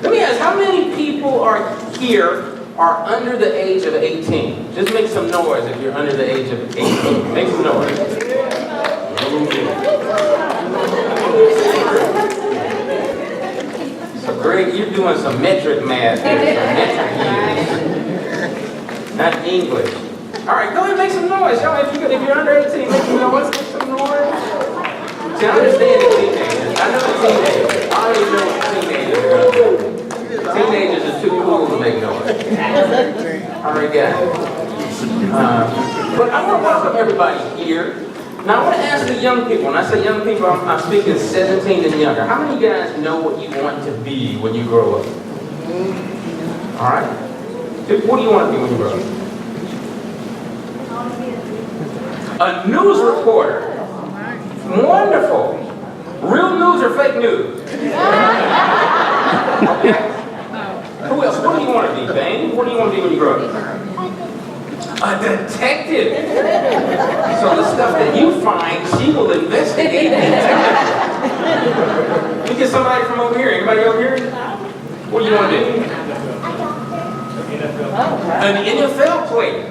Let me ask, how many people are here are under the age of 18? Just make some noise if you're under the age of 18. Make some noise. So Greg, you're doing some metric math here, some metric years. Not English. All right, go ahead and make some noise. Y'all, if you're under 18, make some noise. Make some noise. See, I understand the teenagers. I know the teenagers. I already know what the teenagers are going to do. Teenagers are too cool to make noise. I already got it. But I want to welcome everybody here. Now, I want to ask the young people. When I say young people, I'm speaking 17 and younger. How many of you guys know what you want to be when you grow up? All right. What do you want to be when you grow up? A news reporter. Wonderful. Real news or fake news? Okay. Who else? What do you want to be, Bane? What do you want to be when you grow up? A detective. So the stuff that you find, she will investigate and detective. We get somebody from over here. Anybody over here? What do you want to do? An NFL player.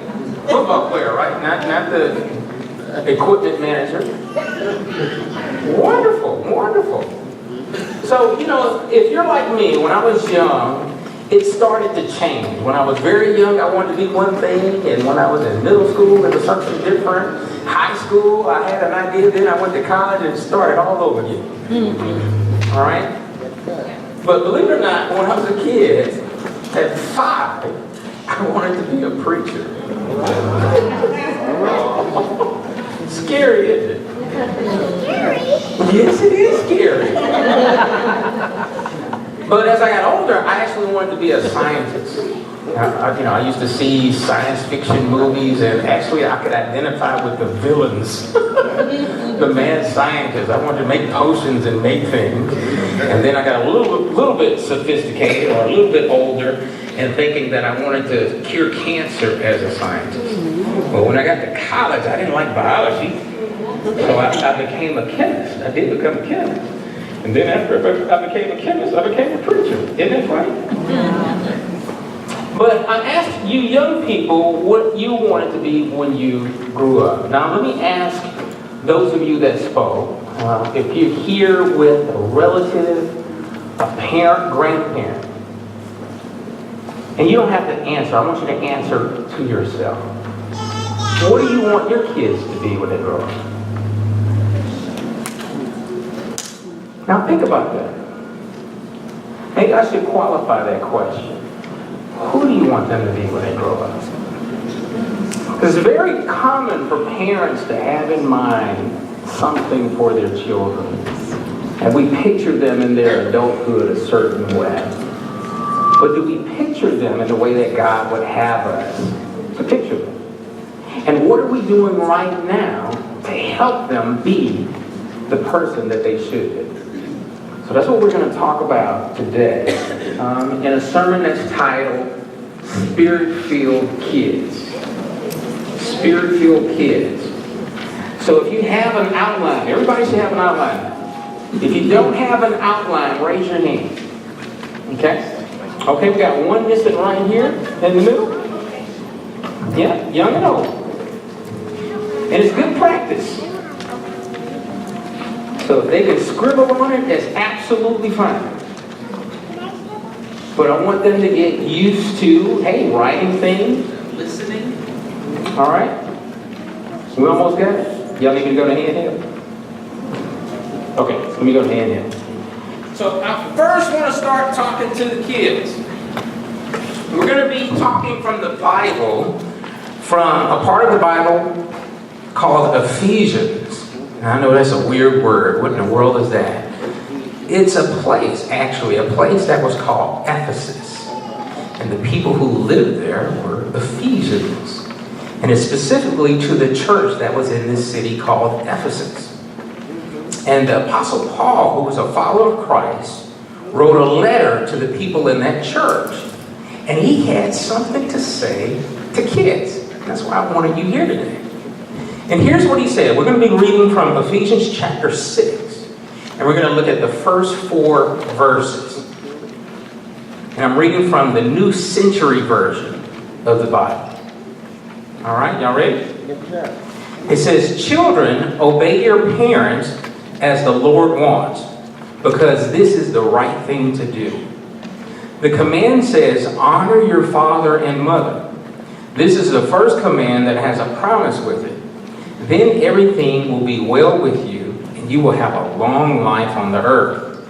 Football player, right? Not the equipment manager. Wonderful, wonderful. So, if you're like me, when I was young, it started to change. When I was very young, I wanted to be one thing, and when I was in middle school, it was something different. High school, I had an idea, then I went to college and started all over again. All right? But believe it or not, when I was a kid, at 5, I wanted to be a preacher. Scary, isn't it? Scary? Yes, it is scary. But as I got older, I actually wanted to be a scientist. I used to see science fiction movies, and actually I could identify with the villains. The mad scientists. I wanted to make potions and make things. And then I got a little bit sophisticated, or a little bit older, and thinking that I wanted to cure cancer as a scientist. But when I got to college, I didn't like biology. So I became a chemist. I did become a chemist. And then after I became a chemist, I became a preacher. Isn't that funny? But I asked you young people what you wanted to be when you grew up. Now let me ask those of you that spoke, if you're here with a relative, a parent, grandparent, and you don't have to answer, I want you to answer to yourself. What do you want your kids to be when they grow up? Now think about that. Maybe I should qualify that question. Who do you want them to be when they grow up? Because it's very common for parents to have in mind something for their children. And we picture them in their adulthood a certain way. But do we picture them in the way that God would have us to picture them? And what are we doing right now to help them be the person that they should be? So that's what we're going to talk about today in a sermon that's titled Spirit-Filled Kids. Spirit-Filled Kids. So if you have an outline, everybody should have an outline. If you don't have an outline, raise your hand. Okay? Okay, we got one missing right here in the middle. Yeah, young and old. And it's good practice. So if they can scribble on it, that's absolutely fine. But I want them to get used to, hey, writing things. Listening. All right? We almost got it. Y'all need me to go to handheld? Okay, so let me go to handheld. So I first want to start talking to the kids. We're going to be talking from the Bible, from a part of the Bible called Ephesians. Now, I know that's a weird word. What in the world is that? It's a place that was called Ephesus. And the people who lived there were Ephesians. And it's specifically to the church that was in this city called Ephesus. And the Apostle Paul, who was a follower of Christ, wrote a letter to the people in that church. And he had something to say to kids. That's why I wanted you here today. And here's what he said. We're going to be reading from Ephesians chapter 6. And we're going to look at the first 4 verses. And I'm reading from the New Century Version of the Bible. All right, y'all ready? It says, children, obey your parents as the Lord wants, because this is the right thing to do. The command says, honor your father and mother. This is the first command that has a promise with it. Then everything will be well with you, and you will have a long life on the earth.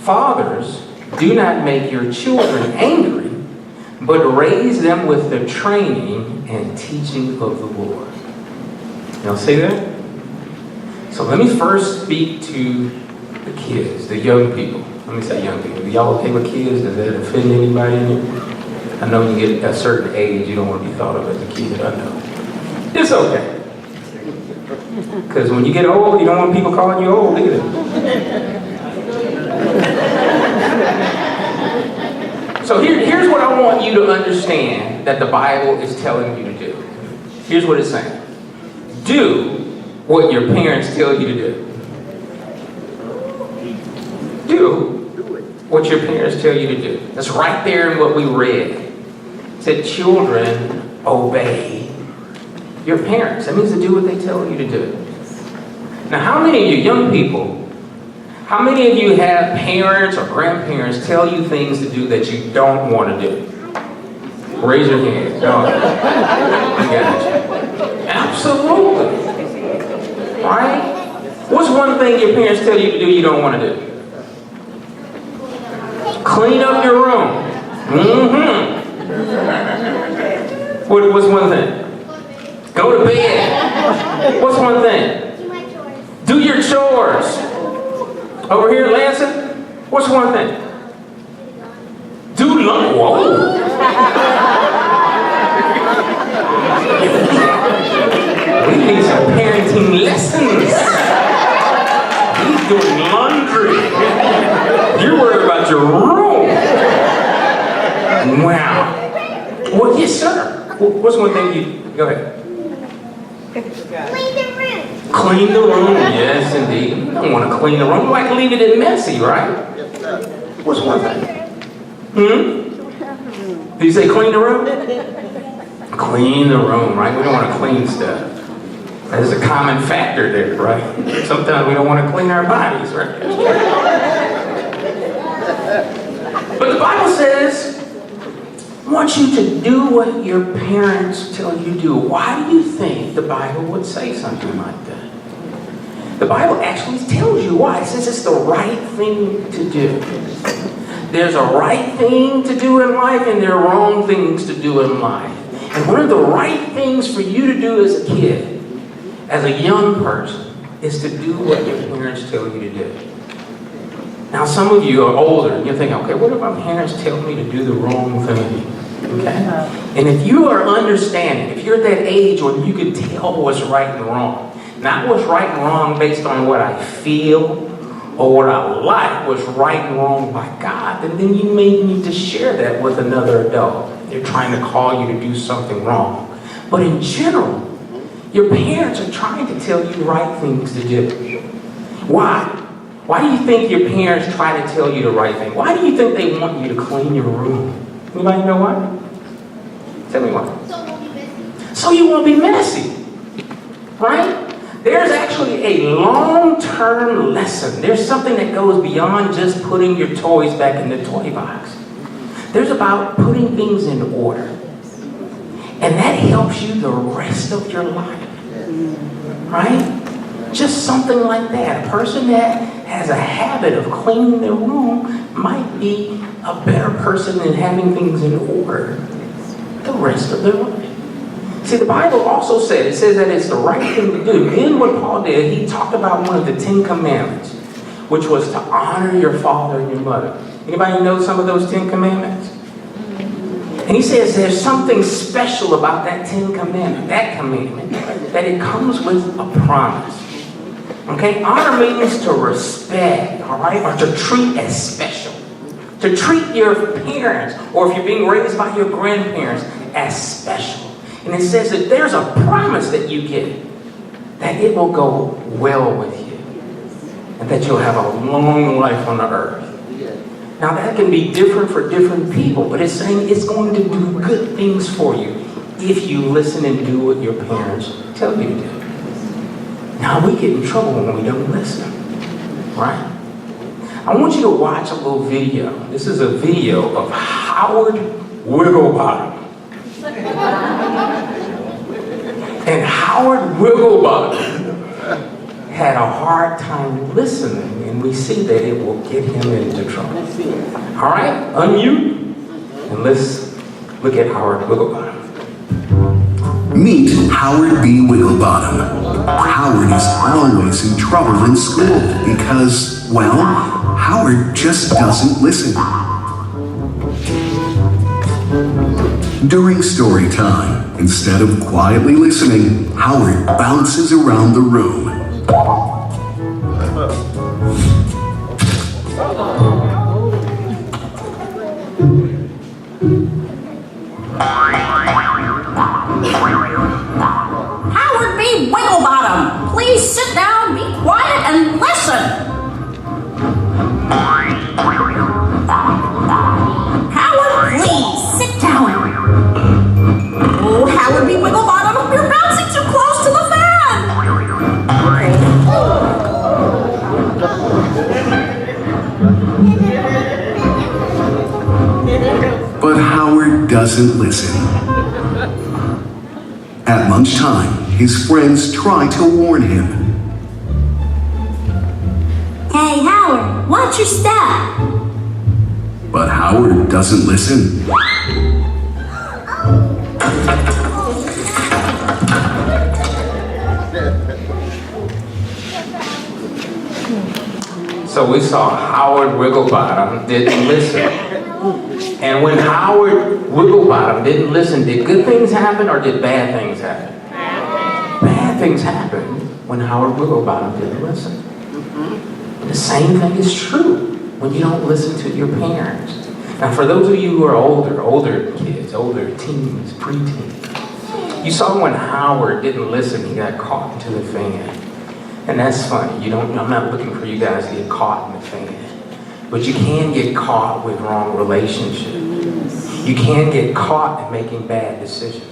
Fathers, do not make your children angry, but raise them with the training and teaching of the Lord. Y'all see that? So let me first speak to the kids, the young people. Let me say young people. Y'all okay with kids? Does that offend anybody in here? I know you get a certain age, you don't want to be thought of as a kid, I know. It's okay. Because when you get old, you don't want people calling you old either. So here's what I want you to understand that the Bible is telling you to do. Here's what it's saying. Do what your parents tell you to do. Do what your parents tell you to do. That's right there in what we read. It said, children, obey your parents. That means to do what they tell you to do. Now, how many of you young people, how many of you have parents or grandparents tell you things to do that you don't want to do? Raise your hand. No. I got you. Absolutely. Right? What's one thing your parents tell you to do you don't want to do? Clean up your room. Mm-hmm. What's one thing? Go to bed. What's one thing? Do my chores. Do your chores. Over here, Lansing, what's one thing? Do lunch. Whoa. We need some parenting lessons. He's doing laundry. You're worried about your room. Wow. Well, yes, sir. What's one thing you... Go ahead. Clean the room. Clean the room. Yes, indeed. You don't want to clean the room. You like to leave it messy, right? What's one thing? Did you say clean the room? Clean the room, right? We don't want to clean stuff. There's a common factor there, right? Sometimes we don't want to clean our bodies, right? But the Bible says, I want you to do what your parents tell you to do. Why do you think the Bible would say something like that? The Bible actually tells you why. It says it's the right thing to do. There's a right thing to do in life, and there are wrong things to do in life. And one of the right things for you to do as a kid, as a young person, is to do what your parents tell you to do. Now, some of you are older, and you're thinking, okay, what if my parents tell me to do the wrong thing? Okay? And if you are understanding, if you're at that age where you can tell what's right and wrong, not what's right and wrong based on what I feel or what I like, what's right and wrong by God, then you may need to share that with another adult. They're trying to call you to do something wrong. But in general, your parents are trying to tell you the right things to do. Why? Why do you think your parents try to tell you the right thing? Why do you think they want you to clean your room? Anybody know why? Tell me why. So you won't be messy. Right? There's actually a long-term lesson. There's something that goes beyond just putting your toys back in the toy box. There's about putting things in order. And that helps you the rest of your life. Right? Just something like that. A person that has a habit of cleaning their room might be a better person than having things in order the rest of their life. See, the Bible also it says that it's the right thing to do. Then what Paul did, he talked about one of the 10 Commandments, which was to honor your father and your mother. Anybody know some of those 10 Commandments? And he says there's something special about that 10 Commandment, that it comes with a promise. Okay? Honor means to respect, all right? Or to treat as special. To treat your parents, or if you're being raised by your grandparents, as special. And it says that there's a promise that you get, that it will go well with you. And that you'll have a long life on the earth. Now that can be different for different people, but it's saying it's going to do good things for you if you listen and do what your parents tell you to do. Now we get in trouble when we don't listen, right? I want you to watch a little video. This is a video of Howard Wigglebottom. And Howard Wigglebottom had a hard time listening, and we see that it will get him into trouble. All right, unmute, and let's look at Howard Wigglebottom. Meet Howard B. Wigglebottom. Howard is always in trouble in school because, well, Howard just doesn't listen. During story time, instead of quietly listening, Howard bounces around the room. Howard B. Wigglebottom, please sit down, be quiet, and listen. Howard, please sit down. Oh, Howard B. Wigglebottom, you're bouncing too close to the fan. But Howard doesn't listen. At lunchtime, his friends try to warn him. Hey, Howard, watch your step. But Howard doesn't listen. So we saw Howard Wigglebottom didn't listen. And when Howard Wigglebottom didn't listen, did good things happen or did bad things happen? Bad things happen when Howard Wigglebottom didn't listen. The same thing is true when you don't listen to your parents. Now for those of you who are older kids, older teens, preteens, you saw when Howard didn't listen, he got caught into the fan. And that's funny. I'm not looking for you guys to get caught in the fan. But you can get caught with wrong relationships. You can get caught in making bad decisions.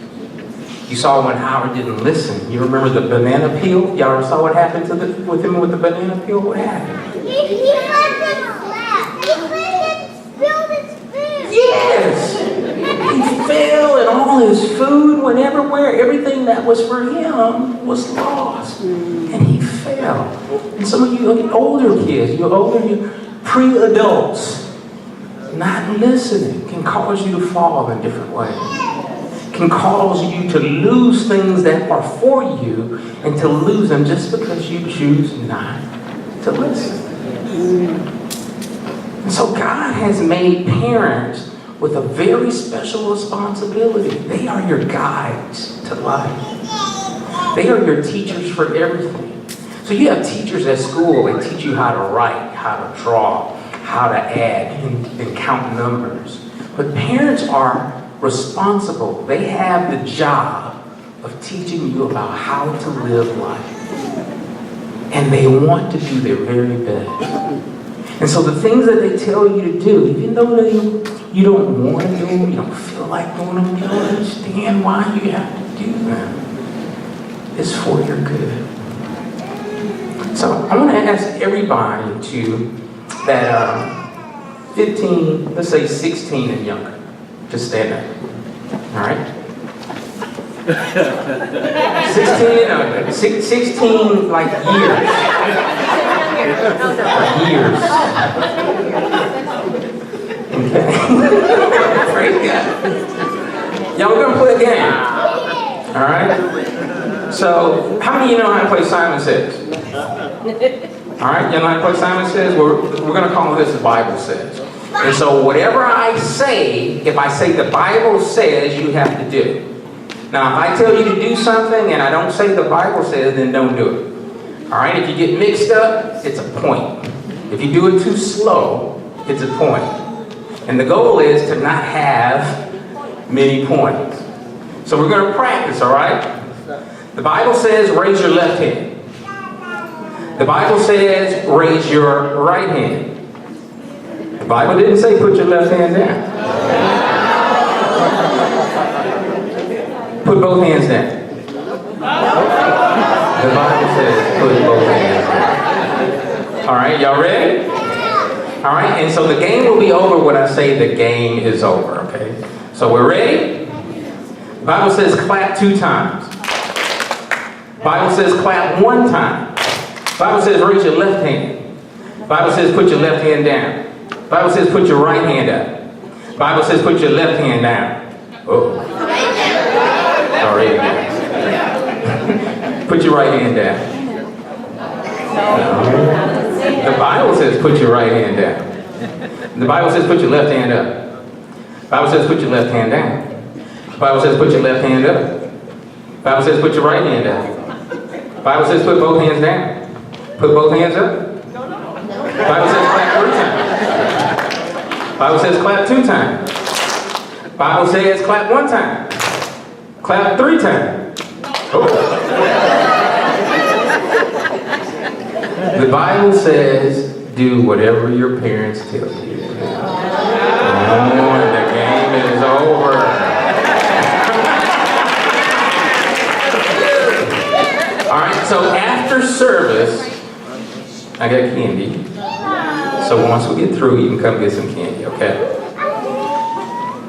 You saw when Howard didn't listen. You remember the banana peel? Y'all ever saw what happened with him with the banana peel? What happened? He let him slap. He spilled his food. Yes! He fell and all his food went everywhere. Everything that was for him was lost. And he fell. And some of you older kids, you pre-adults, not listening can cause you to fall in different ways. Can cause you to lose things that are for you and to lose them just because you choose not to listen. And so God has made parents with a very special responsibility. They are your guides to life. They are your teachers for everything. So you have teachers at school that teach you how to write, how to draw, how to add and count numbers. But parents are responsible. They have the job of teaching you about how to live life. And they want to do their very best. And so the things that they tell you to do, even though you don't want to do them, you don't feel like doing them, you don't understand why you have to do them, it's for your good. So I want to ask everybody that 15, let's say 16 and younger, just stand up. All right? 16 and under. 16 like years. Years. Okay. Praise God. Y'all, we're going to play a game. All right? So, how many of you know how to play Simon Says? All right, you know how to play Simon Says? We're going to call this the Bible Says. And so whatever I say, if I say the Bible says, you have to do. Now, if I tell you to do something and I don't say the Bible says, then don't do it. All right, if you get mixed up, it's a point. If you do it too slow, it's a point. And the goal is to not have many points. So we're going to practice, all right? The Bible says, raise your left hand. The Bible says, raise your right hand. Bible didn't say put your left hand down. Put both hands down. The Bible says put both hands down. All right, y'all ready? All right, and so the game will be over when I say the game is over, okay? So we're ready? The Bible says clap 2 times. The Bible says clap 1 time. The Bible says raise your left hand. The Bible says put your left hand down. The Bible says put your right hand up. The Bible says put your left hand down. Oh. Sorry. Put your right hand down. The Bible says put your right hand down. The Bible says put your left hand up. The Bible says put your left hand down. The Bible says put your left hand up. The Bible says put your right hand up. The Bible says put both hands down. Put both hands up. The Bible says clap 3 times. The Bible says clap 2 times. The Bible says clap 1 time. Clap 3 times. Oh. The Bible says do whatever your parents tell you to do. Oh, the game is over. All right, so after service, I got candy. So once we get through, you can come get some candy, okay?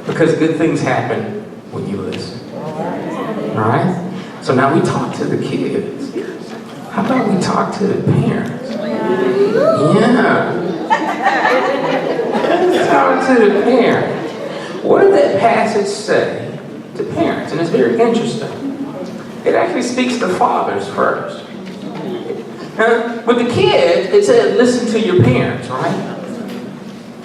Because good things happen when you listen. All right? So now we talk to the kids. How about we talk to the parents? Yeah. Talk to the parents. What did that passage say to parents? And it's very interesting. It actually speaks to fathers first. Now, with the kids, it said listen to your parents, right?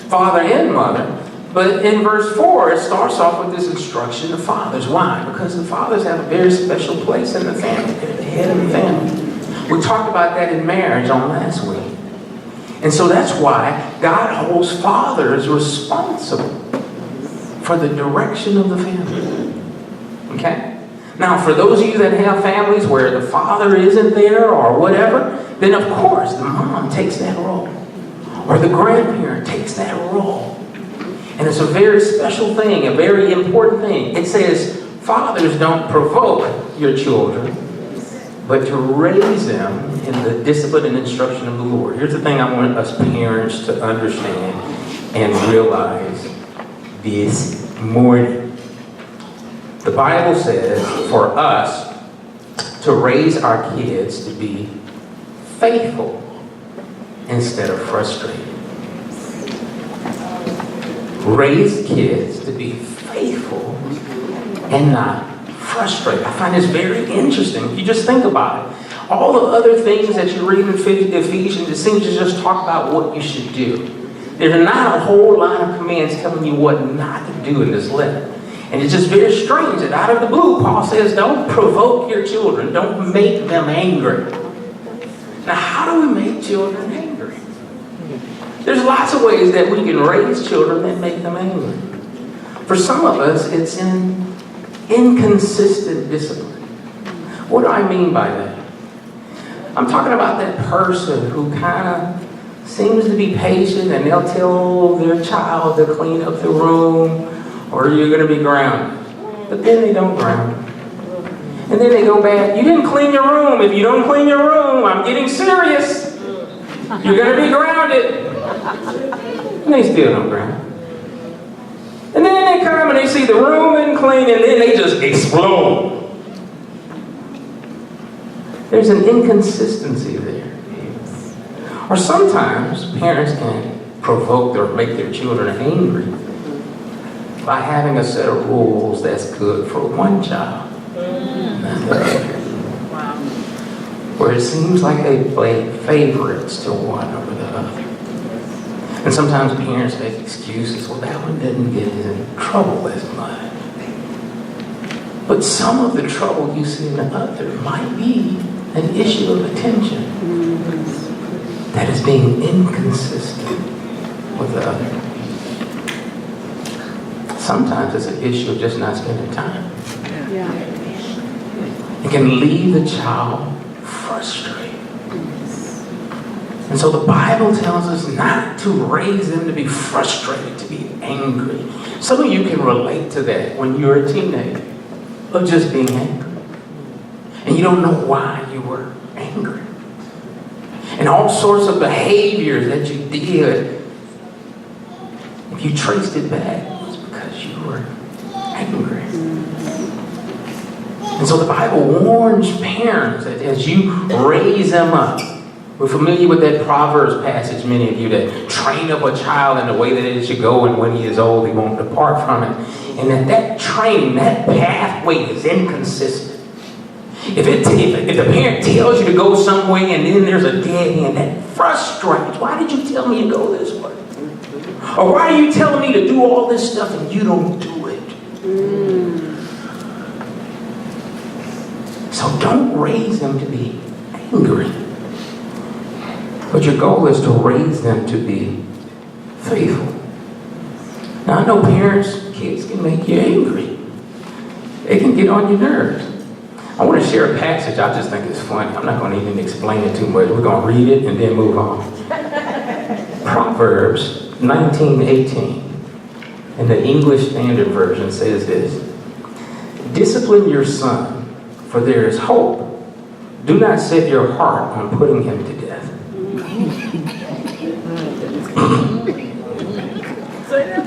Father and mother. But in verse 4, it starts off with this instruction to fathers. Why? Because the fathers have a very special place in the family. They're the head of the family. We talked about that in marriage on last week. And so that's why God holds fathers responsible for the direction of the family. Okay? Now, for those of you that have families where the father isn't there or whatever, then of course the mom takes that role. Or the grandparent takes that role. And it's a very special thing, a very important thing. It says, fathers don't provoke your children, but to raise them in the discipline and instruction of the Lord. Here's the thing I want us parents to understand and realize this morning. The Bible says for us to raise our kids to be faithful instead of frustrated. Raise kids to be faithful and not frustrated. I find this very interesting. If you just think about it. All the other things that you read in Ephesians, it seems to just talk about what you should do. There's not a whole lot of commands telling you what not to do in this letter. And it's just very strange that out of the blue, Paul says, don't provoke your children. Don't make them angry. Now, how do we make children angry? There's lots of ways that we can raise children that make them angry. For some of us, it's in inconsistent discipline. What do I mean by that? I'm talking about that person who kind of seems to be patient and they'll tell their child to clean up the room or you're going to be grounded. But then they don't ground. And then they go back, you didn't clean your room. If you don't clean your room, I'm getting serious. You're going to be grounded. And they still don't ground. And then they come and they see the room isn't clean and then they just explode. There's an inconsistency there. Or sometimes parents can provoke or make their children angry by having a set of rules that's good for one child, not the other. Where it seems like they play favorites to one over the other. And sometimes parents make excuses, well, that one didn't get in trouble as much. But some of the trouble you see in the other might be an issue of attention that is being inconsistent with the other. Sometimes it's an issue of just not spending time. It can leave the child frustrated. And so the Bible tells us not to raise them to be frustrated, to be angry. Some of you can relate to that when you're a teenager, of just being angry. And you don't know why you were angry. And all sorts of behaviors that you did, if you traced it back, it was because you were angry. And so the Bible warns parents that as you raise them up, we're familiar with that Proverbs passage, many of you, that train up a child in the way that it should go, and when he is old, he won't depart from it. And that training, that pathway is inconsistent. If the parent tells you to go some way and then there's a dead end, that frustrates. Why did you tell me to go this way? Or why are you telling me to do all this stuff and you don't do it? So don't raise them to be angry. But your goal is to raise them to be faithful. Now I know parents, kids can make you angry. They can get on your nerves. I want to share a passage I just think is funny. I'm not going to even explain it too much. We're going to read it and then move on. Proverbs 19:18 in the English Standard Version says this: discipline your son, for there is hope. Do not set your heart on putting him to death.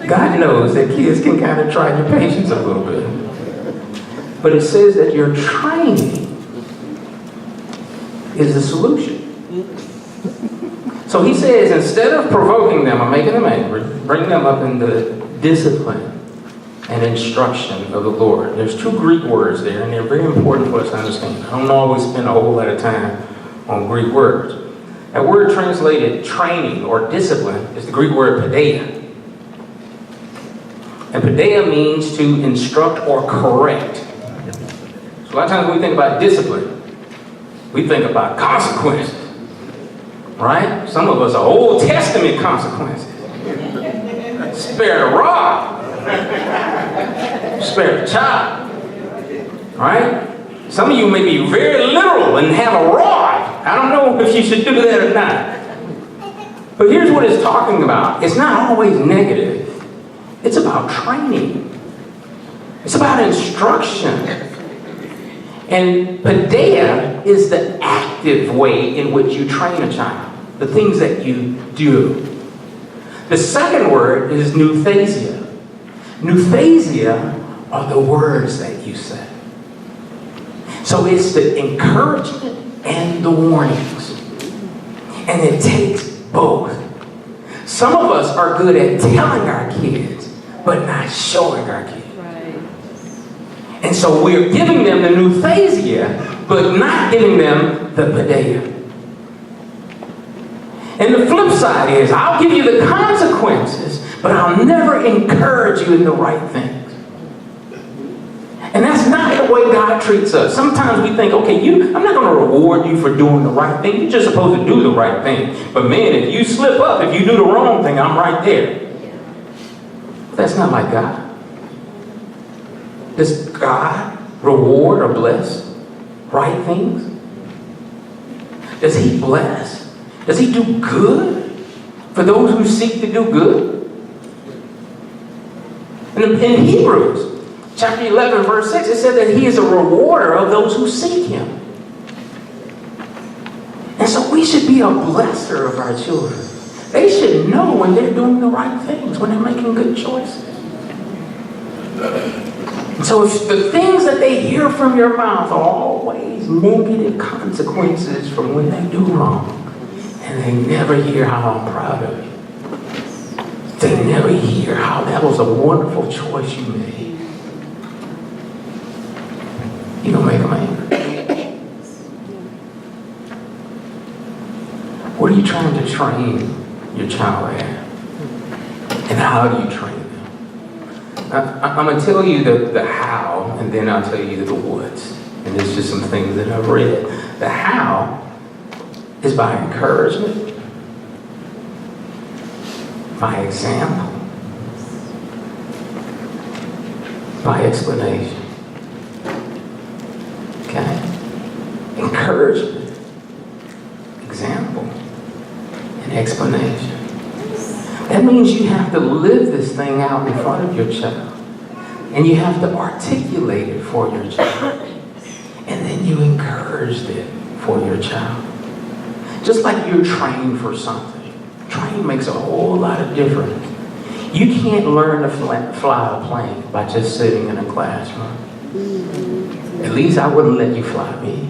God knows that kids can kind of try your patience a little bit. But it says that your training is the solution. So he says, instead of provoking them or making them angry, bring them up in the discipline and instruction of the Lord. There's two Greek words there, and they're very important for us to understand. I don't always spend a whole lot of time on Greek words. That word translated training or discipline is the Greek word paideia. And paideia means to instruct or correct. So a lot of times when we think about discipline, we think about consequences, right? Some of us are Old Testament consequences. Spare the rod, spare the child, right? Some of you may be very literal and have a rod. I don't know if you should do that or not. But here's what it's talking about. It's not always negative. It's about training. It's about instruction. And paideia is the active way in which you train a child. The things that you do. The second word is nouthesia. Nouthesia are the words that you say. So it's the encouragement and the warnings. And it takes both. Some of us are good at telling our kids, but not showing our kids. And so we're giving them the nouthesia, but not giving them the paideia. And the flip side is, I'll give you the consequences, but I'll never encourage you in the right things. And that's not the way God treats us. Sometimes we think, okay, I'm not going to reward you for doing the right thing. You're just supposed to do the right thing. But man, if you slip up, if you do the wrong thing, I'm right there. That's not like God. Does God reward or bless right things? Does he bless? Does he do good for those who seek to do good? And in Hebrews chapter 11 verse 6, it said that he is a rewarder of those who seek him. And so we should be a blesser of our children. They should know when they're doing the right things, when they're making good choices. So if the things that they hear from your mouth are always negative consequences from when they do wrong, and they never hear how I'm proud of you, they never hear how that was a wonderful choice you made, you don't make them angry. What are you trying to train your child at? And how do you train them? I'm going to tell you the how, and then I'll tell you the what. And there's just some things that I've read. The how is by encouragement, by example, by explanation. Okay? Encouragement, example, means you have to live this thing out in front of your child. And you have to articulate it for your child. And then you encourage it for your child. Just like you're trained for something. Training makes a whole lot of difference. You can't learn to fly a plane by just sitting in a classroom. At least I wouldn't let you fly me.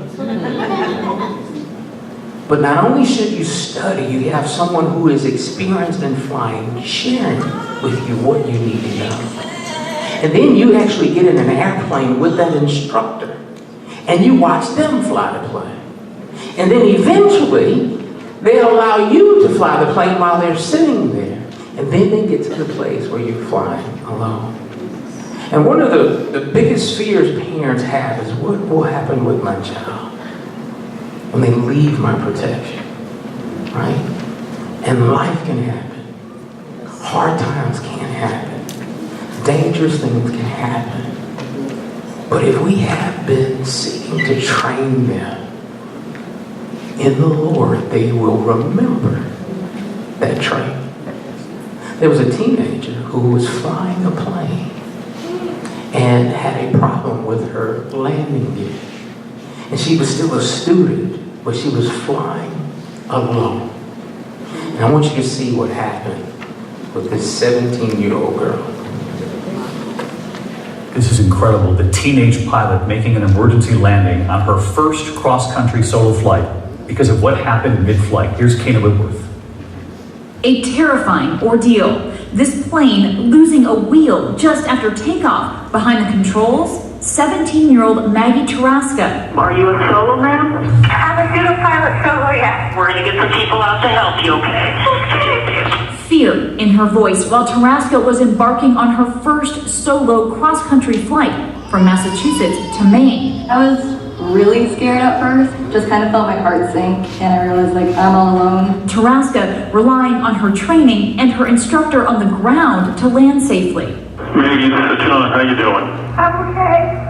But not only should you study, you have someone who is experienced in flying sharing with you what you need to know. And then you actually get in an airplane with that instructor and you watch them fly the plane. And then eventually they allow you to fly the plane while they're sitting there. And then they get to the place where you're flying alone. And one of the biggest fears parents have is what will happen with my child when they leave my protection, right? And life can happen. Hard times can happen. Dangerous things can happen. But if we have been seeking to train them in the Lord, they will remember that training. There was a teenager who was flying a plane and had a problem with her landing gear. And she was still a student, but she was flying alone. And I want you to see what happened with this 17-year-old girl. This is incredible. The teenage pilot making an emergency landing on her first cross-country solo flight because of what happened mid-flight. Here's Kana Whitworth. A terrifying ordeal. This plane losing a wheel just after takeoff. Behind the controls, 17-year-old Maggie Tarasca. Are you a solo, ma'am? I'm a pseudo pilot solo, yeah. We're going to get some people out to help you, okay? Fear in her voice while Tarasca was embarking on her first solo cross-country flight from Massachusetts to Maine. I was really scared at first, just kind of felt my heart sink, and I realized like I'm all alone. Tarasca relying on her training and her instructor on the ground to land safely. Maggie, this is John. How you doing? I'm okay.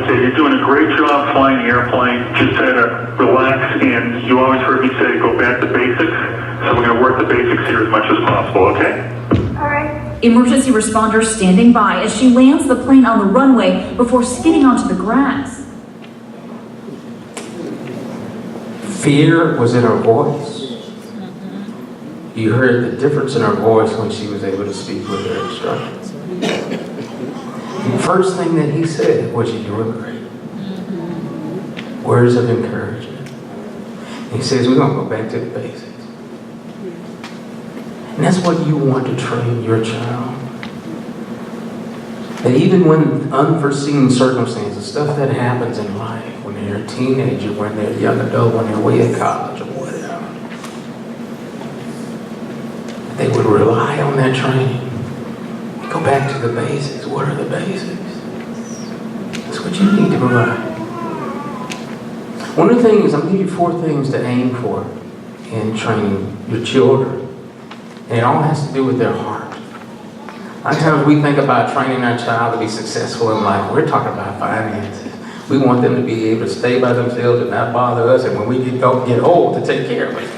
Okay, you're doing a great job flying the airplane. Just had to relax, and you always heard me say go back to basics. So we're going to work the basics here as much as possible, okay? All right. Emergency responders standing by as she lands the plane on the runway before skidding onto the grass. Fear was in her voice. You heard the difference in her voice when she was able to speak with her instructor. The first thing that he said was, "You're doing great." Words of encouragement. He says, we're going to go back to the basics. And that's what you want to train your child. That even when unforeseen circumstances, stuff that happens in life, when they're a teenager, when they're a young adult, when they're away at college or whatever, they would rely on that training. Go back to the basics. What are the basics? That's what you need to provide. One of the things, I'm going to give you 4 things to aim for in training your children. And it all has to do with their heart. A lot of times we think about training our child to be successful in life. We're talking about finances. We want them to be able to stay by themselves and not bother us, and when we get old, to take care of us.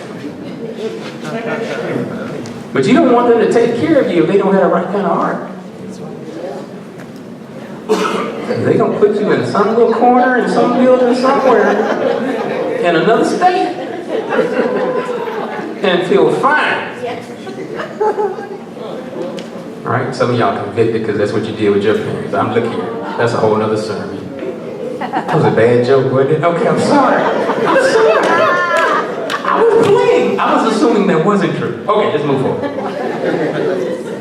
But you don't want them to take care of you if they don't have the right kind of heart. They're going to put you in some little corner in some building somewhere in another state and feel fine. All right, some of y'all convicted because that's what you did with your parents. I'm looking here. That's a whole nother sermon. That was a bad joke, wasn't it? Okay, I'm sorry. I'm sorry. I was playing. I was assuming that wasn't true. Okay, let's move forward.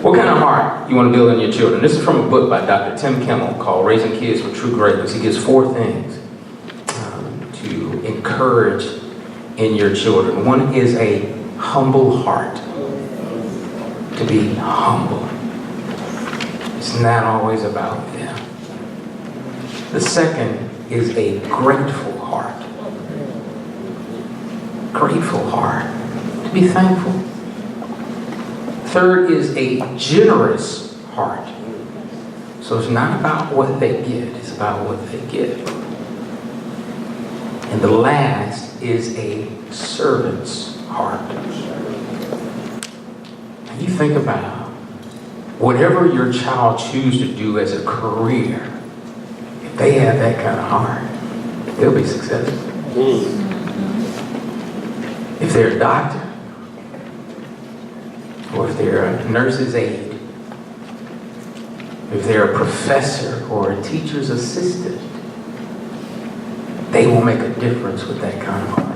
What kind of heart you want to build in your children? This is from a book by Dr. Tim Kimmel called Raising Kids for True Greatness. He gives 4 things to encourage in your children. One is a humble heart. To be humble. It's not always about them. The second is a grateful heart. Grateful heart. To be thankful. Third is a generous heart. So it's not about what they get, it's about what they give. And the last is a servant's heart. You think about whatever your child chooses to do as a career, if they have that kind of heart, they'll be successful. If they're a doctor, or if they're a nurse's aide, if they're a professor or a teacher's assistant, they will make a difference with that kind of heart.